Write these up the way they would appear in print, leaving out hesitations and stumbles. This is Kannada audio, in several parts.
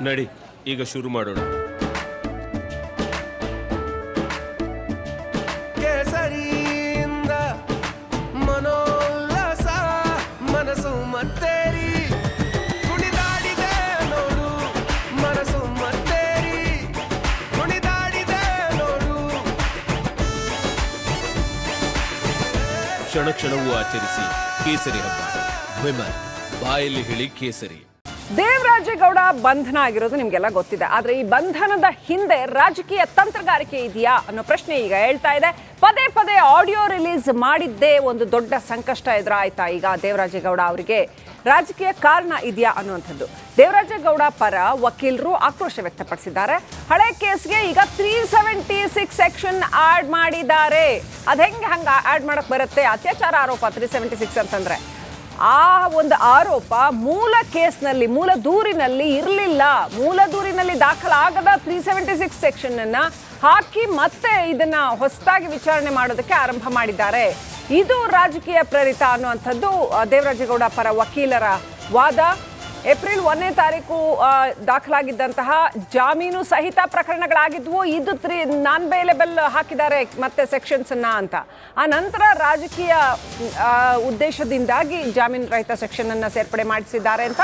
ನಡಿ ಈಗ ಶುರು ಮಾಡೋಣ. ಕೇಸರಿಯಿಂದ ಮನೋಲ್ಲಾಸ ಮನಸ್ಸು ಮತ್ತೇರಿ ಕುಣಿದಾಡಿದೆ ನೋಡು, ಮನಸ್ಸು ಮತ್ತೇರಿ ಕುಣಿದಾಡಿದೆ ನೋಡು. ಕ್ಷಣ ಕ್ಷಣವೂ ಆಚರಿಸಿ ಕೇಸರಿ ಹಬ್ಬ. ವಿಮಲ್ ಬಾಯಲ್ಲಿ ಹೇಳಿ ಕೇಸರಿ. ದೇವರಾಜೇಗೌಡ ಬಂಧನ ಆಗಿರೋದು ನಿಮಗೆಲ್ಲ ಗೊತ್ತಿದೆ. ಆದರೆ ಈ ಬಂಧನದ ಹಿಂದೆ ರಾಜಕೀಯ ತಂತ್ರಗಾರಿಕೆ ಇದೆಯಾ ಅನ್ನೋ ಪ್ರಶ್ನೆ ಈಗ ಹೇಳ್ತಾ ಇದೆ. ಪದೇ ಪದೇ ಆಡಿಯೋ ರಿಲೀಸ್ ಮಾಡಿದ್ದೇ ಒಂದು ದೊಡ್ಡ ಸಂಕಷ್ಟ ಎದುರಾಯ್ತಾ ಈಗ ದೇವರಾಜೇಗೌಡ ಅವರಿಗೆ? ರಾಜಕೀಯ ಕಾರಣ ಇದೆಯಾ ಅನ್ನುವಂಥದ್ದು. ದೇವರಾಜೇಗೌಡ ಪರ ವಕೀಲರು ಆಕ್ರೋಶ ವ್ಯಕ್ತಪಡಿಸಿದ್ದಾರೆ. ಹಳೆ ಕೇಸ್ಗೆ ಈಗ 376 ಸೆಕ್ಷನ್ ಆಡ್ ಮಾಡಿದ್ದಾರೆ. ಅದು ಹಂಗೆ ಆಡ್ ಮಾಡಕ್ ಬರುತ್ತೆ? ಅತ್ಯಾಚಾರ ಆರೋಪ 376 ಅಂತಂದ್ರೆ ಆ ಒಂದು ಆರೋಪ ಮೂಲ ಕೇಸ್ನಲ್ಲಿ, ಮೂಲ ದೂರಿನಲ್ಲಿ ಇರಲಿಲ್ಲ. ಮೂಲ ದೂರಿನಲ್ಲಿ ದಾಖಲಾಗದ 376 ಸೆಕ್ಷನ್ ಅನ್ನ ಹಾಕಿ ಮತ್ತೆ ಇದನ್ನ ಹೊಸದಾಗಿ ವಿಚಾರಣೆ ಮಾಡೋದಕ್ಕೆ ಆರಂಭ ಮಾಡಿದ್ದಾರೆ. ಇದು ರಾಜಕೀಯ ಪ್ರೇರಿತ ಅನ್ನುವಂಥದ್ದು ದೇವರಾಜೇಗೌಡ ಪರ ವಕೀಲರ ವಾದ. ಏಪ್ರಿಲ್ 1ನೇ ತಾರೀಕು ದಾಖಲಾಗಿದ್ದಂತಹ ಜಾಮೀನು ಸಹಿತ ಪ್ರಕರಣಗಳಾಗಿದ್ವು. ಇದು ನಾನ್ ಬೇಲೆಬಲ್ ಹಾಕಿದ್ದಾರೆ ಮತ್ತೆ ಸೆಕ್ಷನ್ಸ್ ಅನ್ನ ಅಂತ. ಆ ನಂತರ ರಾಜಕೀಯ ಉದ್ದೇಶದಿಂದಾಗಿ ಜಾಮೀನು ರಹಿತ ಸೆಕ್ಷನ್ ಅನ್ನ ಸೇರ್ಪಡೆ ಮಾಡಿಸಿದ್ದಾರೆ ಅಂತ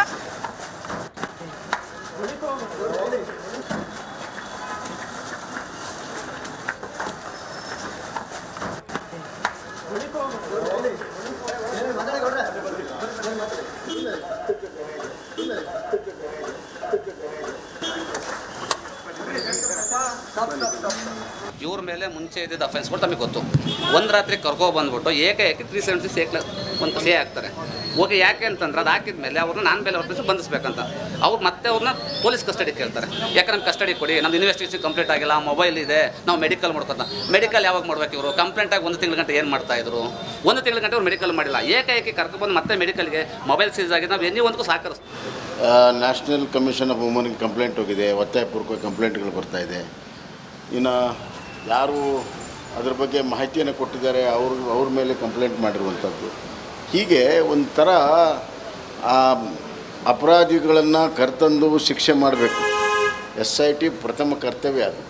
ಇವ್ರ ಮೇಲೆ ಮುಂಚೆ ಇದ್ದಿದ್ದ ಅಫೆನ್ಸ್ಗಳು ತಮಗೆ ಗೊತ್ತು. ಒಂದು ರಾತ್ರಿ ಕರ್ಕೊ ಬಂದ್ಬಿಟ್ಟು ಏಕಾಏಕಿ 376 ಒಂದು ಸೇ ಹಾಕ್ತಾರೆ. ಓಕೆ, ಯಾಕೆ ಅಂತಂದ್ರೆ ಅದು ಹಾಕಿದ ಮೇಲೆ ಅವ್ರನ್ನ ನಾನ್ ಬೇಲೆ ಹೊರತು ಬಂಧಿಸ್ಬೇಕಂತ. ಅವ್ರು ಮತ್ತೆ ಅವ್ರನ್ನ ಪೊಲೀಸ್ ಕಸ್ಟಡಿ ಕೇಳ್ತಾರೆ. ಯಾಕೆ ನಮ್ಮ ಕಸ್ಟಡಿ ಕೊಡಿ, ನಮ್ದು ಇನ್ವೆಸ್ಟಿಗೇಷನ್ ಕಂಪ್ಲೀಟ್ ಆಗಿಲ್ಲ, ಮೊಬೈಲ್ ಇದೆ, ನಾವು ಮೆಡಿಕಲ್ ಮಾಡ್ಕೊತ. ಮೆಡಿಕಲ್ ಯಾವಾಗ ಮಾಡ್ಬೇಕು ಇವರು? ಕಂಪ್ಲೇಂಟ್ ಆಗಿ 1 ತಿಂಗಳ ಗಂಟೆ ಏನು ಮಾಡ್ತಾಯಿದ್ರು? 1 ತಿಂಗಳ ಗಂಟೆ ಅವ್ರು ಮೆಡಿಕಲ್ ಮಾಡಿಲ್ಲ. ಏಕಾಏಕಿ ಕರ್ಕೊಬಂದು ಮತ್ತೆ ಮೆಡಿಕಲ್ಗೆ ಮೊಬೈಲ್ ಸೀಸ್ ಆಗಿ ನಾವು ಎಲ್ಲಿ ಒಂದಕ್ಕೂ ಸಹಕರಿಸ್ತೀವಿ. ನ್ಯಾಷನಲ್ ಕಮಿಷನ್ ಆಫ್ ವುಮನ್ಗೆ ಕಂಪ್ಲೇಂಟ್ ಹೋಗಿದೆ, ಒತ್ತಾಯಪೂರ್ವಕ ಕಂಪ್ಲೇಂಟ್ಗಳು ಬರ್ತಾಯಿದೆ. ಇನ್ನು ಯಾರು ಅದ್ರ ಬಗ್ಗೆ ಮಾಹಿತಿಯನ್ನು ಕೊಟ್ಟಿದ್ದಾರೆ ಅವ್ರ ಮೇಲೆ ಕಂಪ್ಲೇಂಟ್ ಮಾಡಿರುವಂಥದ್ದು. ಹೀಗೆ ಒಂಥರ ಅಪರಾಧಿಗಳನ್ನು ಕರ್ತಂದು ಶಿಕ್ಷೆ ಮಾಡಬೇಕು. SIT ಪ್ರಥಮ ಕರ್ತವ್ಯ ಅದು.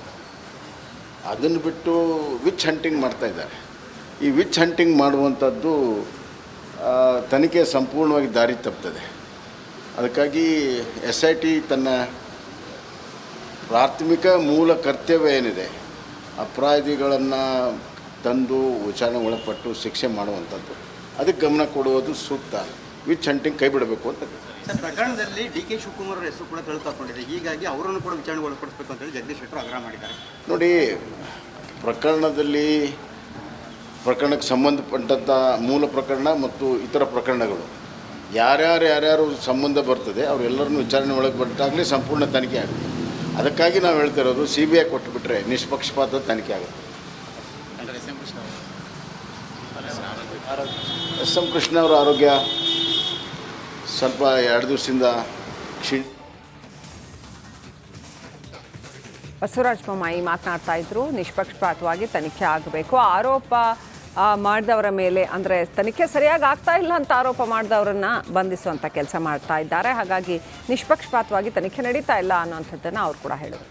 ಅದನ್ನು ಬಿಟ್ಟು ವಿಚ್ ಹಂಟಿಂಗ್ ಮಾಡ್ತಾಯಿದ್ದಾರೆ. ಈ ವಿಚ್ ಹಂಟಿಂಗ್ ಮಾಡುವಂಥದ್ದು ತನಿಖೆ ಸಂಪೂರ್ಣವಾಗಿ ದಾರಿ ತಪ್ತದೆ. ಅದಕ್ಕಾಗಿ SIT ತನ್ನ ಪ್ರಾಥಮಿಕ ಮೂಲ ಕರ್ತವ್ಯ ಏನಿದೆ, ಅಪರಾಧಿಗಳನ್ನು ತಂದು ವಿಚಾರಣೆ ಒಳಪಟ್ಟು ಶಿಕ್ಷೆ ಮಾಡುವಂಥದ್ದು, ಅದಕ್ಕೆ ಗಮನ ಕೊಡುವುದು ಸೂಕ್ತ. ವಿಚ್ ಹಂಟಿಂಗ್ ಕೈ ಬಿಡಬೇಕು ಅಂತ. ಸರ್, ಪ್ರಕರಣದಲ್ಲಿ DK ಶಿವಕುಮಾರ್ ಅವರ ಹೆಸರು ಕೂಡ ತಳ್ತಾಕೊಂಡಿದೆ. ಹೀಗಾಗಿ ಅವರನ್ನು ಕೂಡ ವಿಚಾರಣೆ ಒಳಪಡಿಸಬೇಕು ಅಂತೇಳಿ ಜಗದೀಶ್ ಶೆಟ್ಟರ್ ಆಗ್ರಹ ಮಾಡಿದ್ದಾರೆ. ನೋಡಿ, ಪ್ರಕರಣಕ್ಕೆ ಸಂಬಂಧಪಟ್ಟಂಥ ಮೂಲ ಪ್ರಕರಣ ಮತ್ತು ಇತರ ಪ್ರಕರಣಗಳು ಯಾರ್ಯಾರು ಸಂಬಂಧ ಬರ್ತದೆ ಅವರೆಲ್ಲರನ್ನೂ ವಿಚಾರಣೆ ಒಳಗೆ ಬಿಟ್ಟಾಗಲೇ ಸಂಪೂರ್ಣ ತನಿಖೆ ಆಗುತ್ತೆ. ಅದಕ್ಕಾಗಿ ನಾವು ಹೇಳ್ತಾ ಇರೋದು CBI ಕೊಟ್ಟುಬಿಟ್ರೆ ನಿಷ್ಪಕ್ಷಪಾತ ತನಿಖೆ ಆಗುತ್ತೆ. SM ಕೃಷ್ಣ ಅವರ ಆರೋಗ್ಯ ಸ್ವಲ್ಪ 2 ದಿವಸದಿಂದ ಬಸವರಾಜ ಬೊಮ್ಮಾಯಿ ಮಾತನಾಡ್ತಾ ಇದ್ರು. ನಿಷ್ಪಕ್ಷಪಾತವಾಗಿ ತನಿಖೆ ಆಗಬೇಕು. ಆರೋಪ ಮಾಡಿದವರ ಮೇಲೆ, ಅಂದರೆ ತನಿಖೆ ಸರಿಯಾಗಿ ಆಗ್ತಾ ಇಲ್ಲ ಅಂತ ಆರೋಪ ಮಾಡಿದವರನ್ನ ಬಂಧಿಸುವಂಥ ಕೆಲಸ ಮಾಡ್ತಾ ಇದ್ದಾರೆ. ಹಾಗಾಗಿ ನಿಷ್ಪಕ್ಷಪಾತವಾಗಿ ತನಿಖೆ ನಡೀತಾ ಇಲ್ಲ ಅನ್ನೋಂಥದ್ದನ್ನು ಅವ್ರು ಕೂಡ ಹೇಳಿದರು.